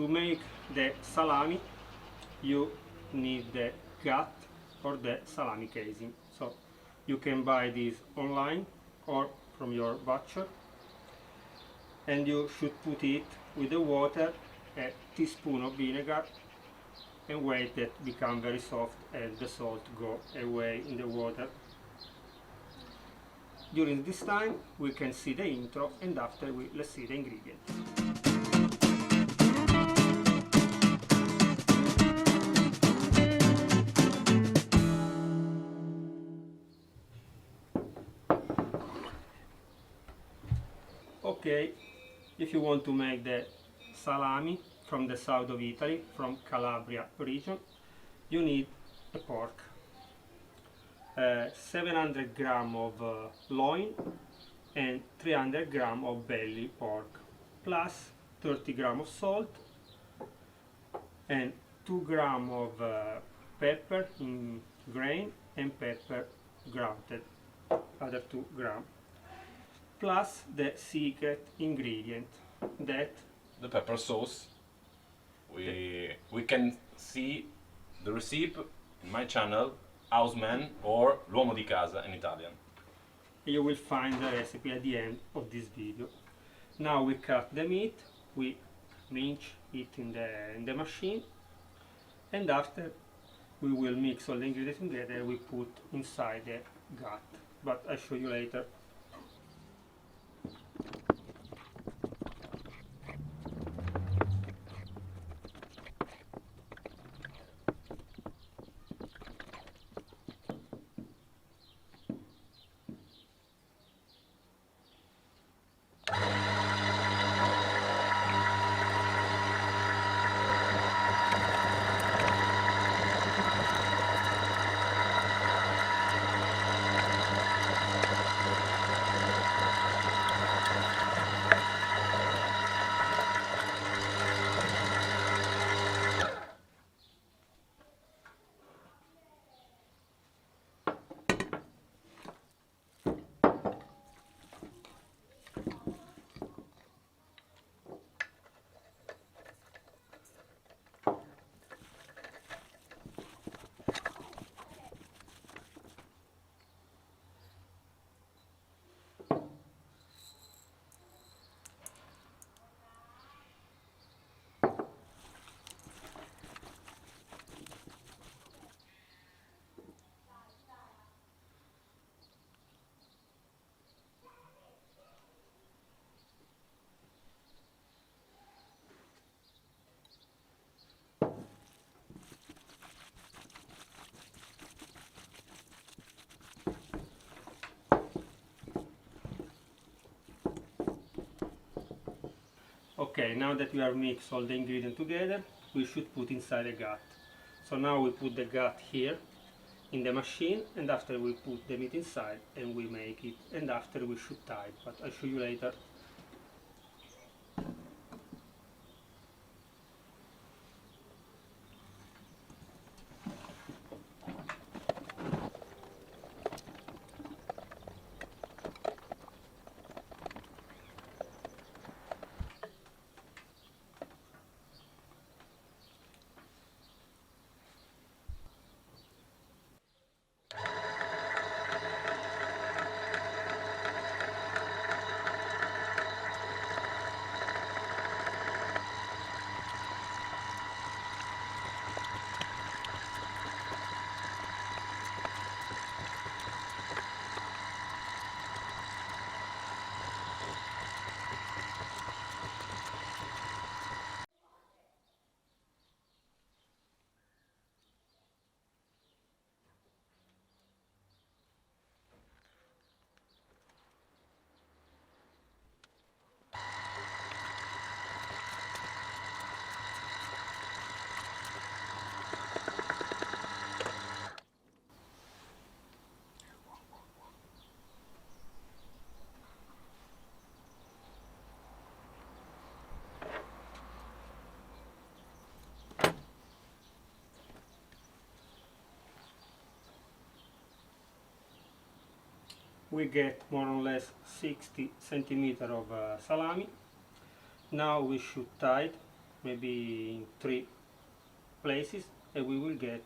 To make the salami, you need the gut or the salami casing. So you can buy this online or from your butcher, and you should put it with the water, a teaspoon of vinegar, and wait that become very soft and the salt go away in the water. During this time we can see the intro, and after let's see the ingredients. Okay, if you want to make the salami from the south of Italy, from Calabria region, you need a pork. 700 gram of loin and 300 gram of belly pork, plus 30 gram of salt and 2 gram of pepper in grain and pepper grounded, other 2 gram, plus the secret ingredient, that the pepper sauce. We can see the recipe in my channel, Houseman or L'uomo di casa in Italian. you will find the recipe at the end of this video. Now we cut the meat, we mince it in the machine, and after we will mix all the ingredients together. We put inside the gut, but I'll show you later. Okay, now that we have mixed all the ingredients together, we should put inside the gut. So now we put the gut here in the machine, and after we put the meat inside and we make it, and after we should tie it, but I'll show you later. We get more or less 60 centimeters of salami. Now we should tie it maybe in 3 places, and we will get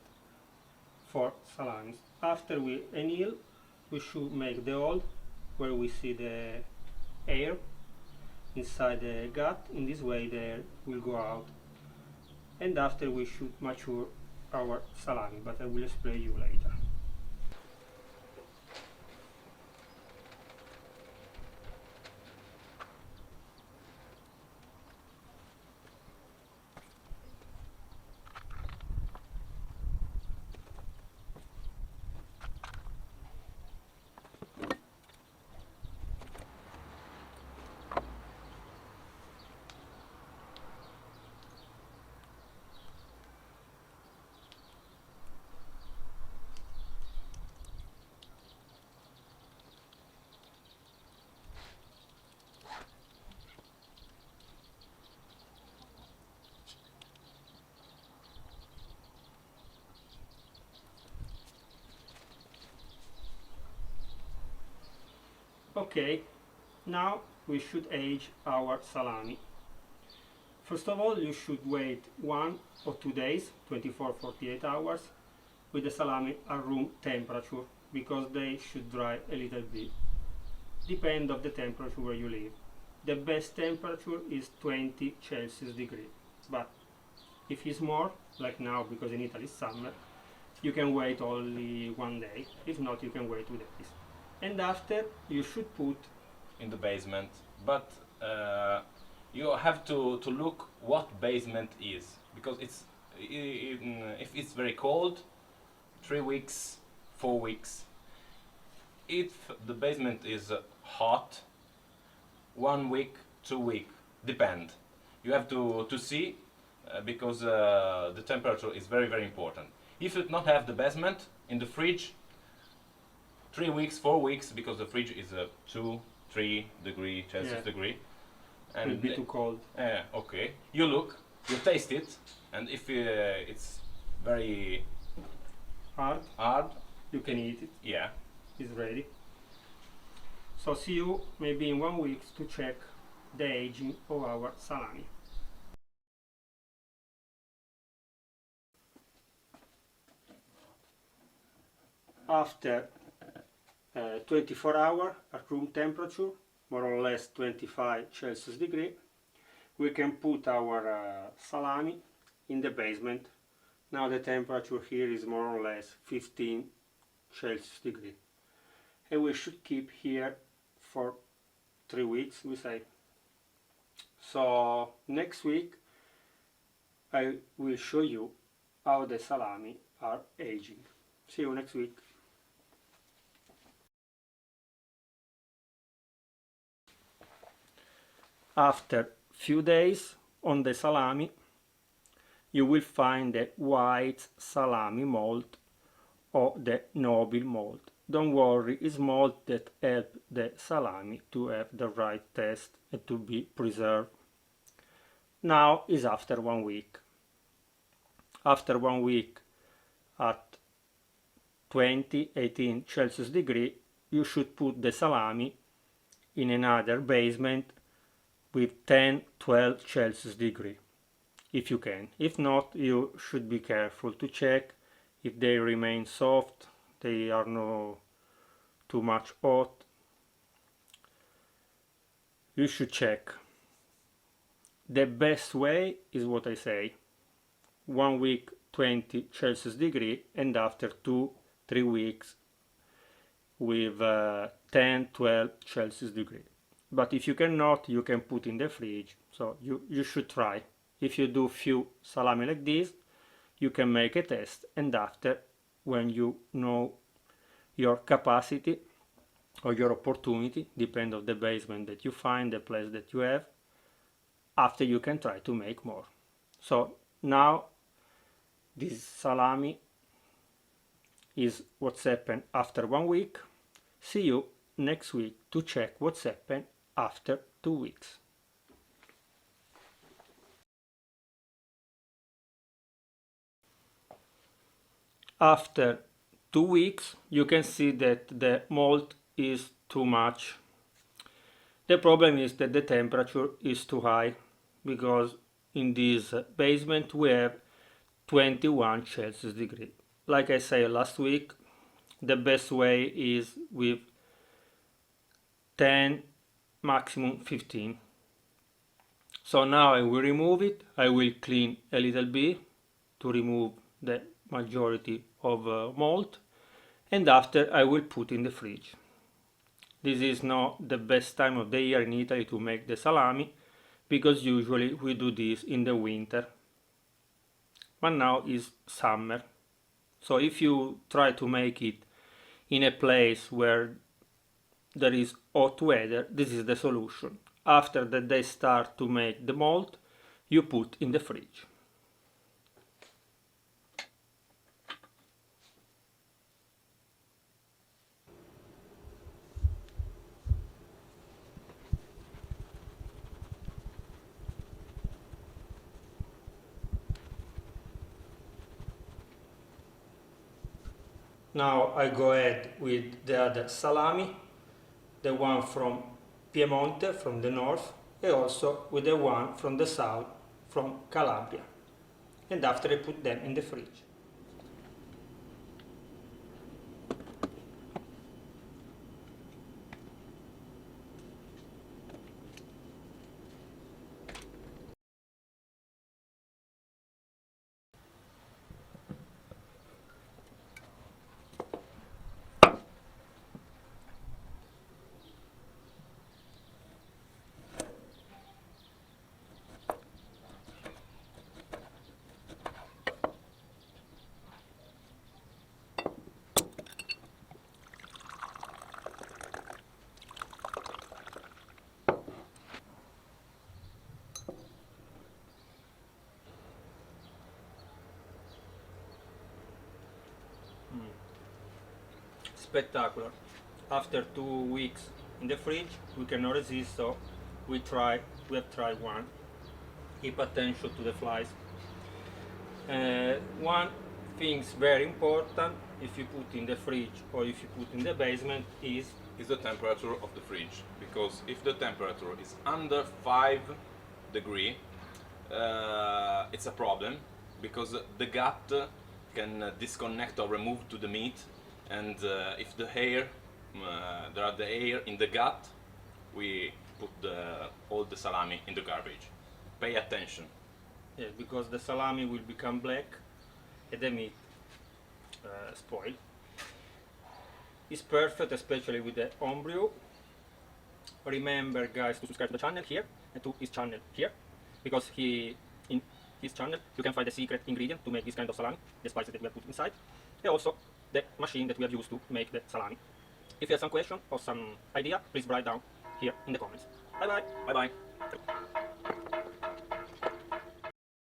4 salamis. After we anneal, we should make the hole where we see the air inside the gut. In this way the air will go out, and after we should mature our salami, but I will explain you later. Okay, now we should age our salami. First of all, you should wait 1 or 2 days, 24-48 hours, with the salami at room temperature, because they should dry a little bit. Depend of the temperature where you live. The best temperature is 20 Celsius degree, but if it's more, like now, because in Italy it's summer, you can wait only 1 day. If not, you can wait 2 days. And after, you should put in the basement, but you have to look what basement is, because it's if it's very cold, 3 weeks, 4 weeks. If the basement is hot, 1 week, 2 week, depend. You have to see, because the temperature is very important. If you not have the basement in the fridge, 3 weeks, 4 weeks, because the fridge is 2-3 degree Celsius degree, and will be too cold. Okay, you look, you taste it, and if it's very hard, you can eat it. Yeah, it's ready. So see you maybe in 1 week to check the aging of our salami. After 24 hours at room temperature, more or less 25 Celsius degree, we can put our salami in the basement. Now the temperature here is more or less 15 Celsius degree, and we should keep here for 3 weeks, we say. So next week I will show you how the salami are aging. See you next week. After few days on the salami, you will find the white salami mold or the noble mold. Don't worry, it's mold that help the salami to have the right taste and to be preserved. Now is after 1 week. After 1 week at 20-18 Celsius degree, you should put the salami in another basement with 10-12 Celsius degree, if you can. If not, you should be careful to check if they remain soft, they are not too much hot. You should check. The best way is what I say: 1 week 20 Celsius degree, and after 2-3 weeks with 10-12 Celsius degree. But if you cannot, you can put in the fridge, so you should try. If you do few salami like this, you can make a test, and after, when you know your capacity or your opportunity, depend on the basement that you find, the place that you have, after you can try to make more. So now this salami is what's happened after 1 week. See you next week to check what's happened after 2 weeks. After 2 weeks, you can see that the mold is too much. The problem is that the temperature is too high, because in this basement we have 21 Celsius degree. Like I said last week, the best way is with 10, maximum 15. So now I will remove it. I will clean a little bit to remove the majority of mold, and after I will put in the fridge. This is not the best time of the year in Italy to make the salami, because usually we do this in the winter. But now is summer. So if you try to make it in a place where there is hot weather, this is the solution. After that they start to make the mold, you put in the fridge. Now I go ahead with the other salami, the one from Piemonte, from the north, and also with the one from the south, from Calabria. And after I put them in the fridge. Spectacular. After 2 weeks in the fridge, we cannot resist, so we have tried one. Keep attention to the flies. One thing's very important, if you put in the fridge or if you put in the basement, is the temperature of the fridge, because if the temperature is under 5 degrees, it's a problem, because the gut can disconnect or remove to the meat, and if the air, there are the air in the gut, we put all the salami in the garbage. Pay attention. Yes, because the salami will become black and the meat spoil. It's perfect, especially with the home brew. Remember, guys, to subscribe to the channel here and to his channel here, because in his channel you can find the secret ingredient to make this kind of salami, the spices that we have put inside, and also the machine that we have used to make the salami. If you have some question or some idea, please write down here in the comments. Bye bye. Bye bye.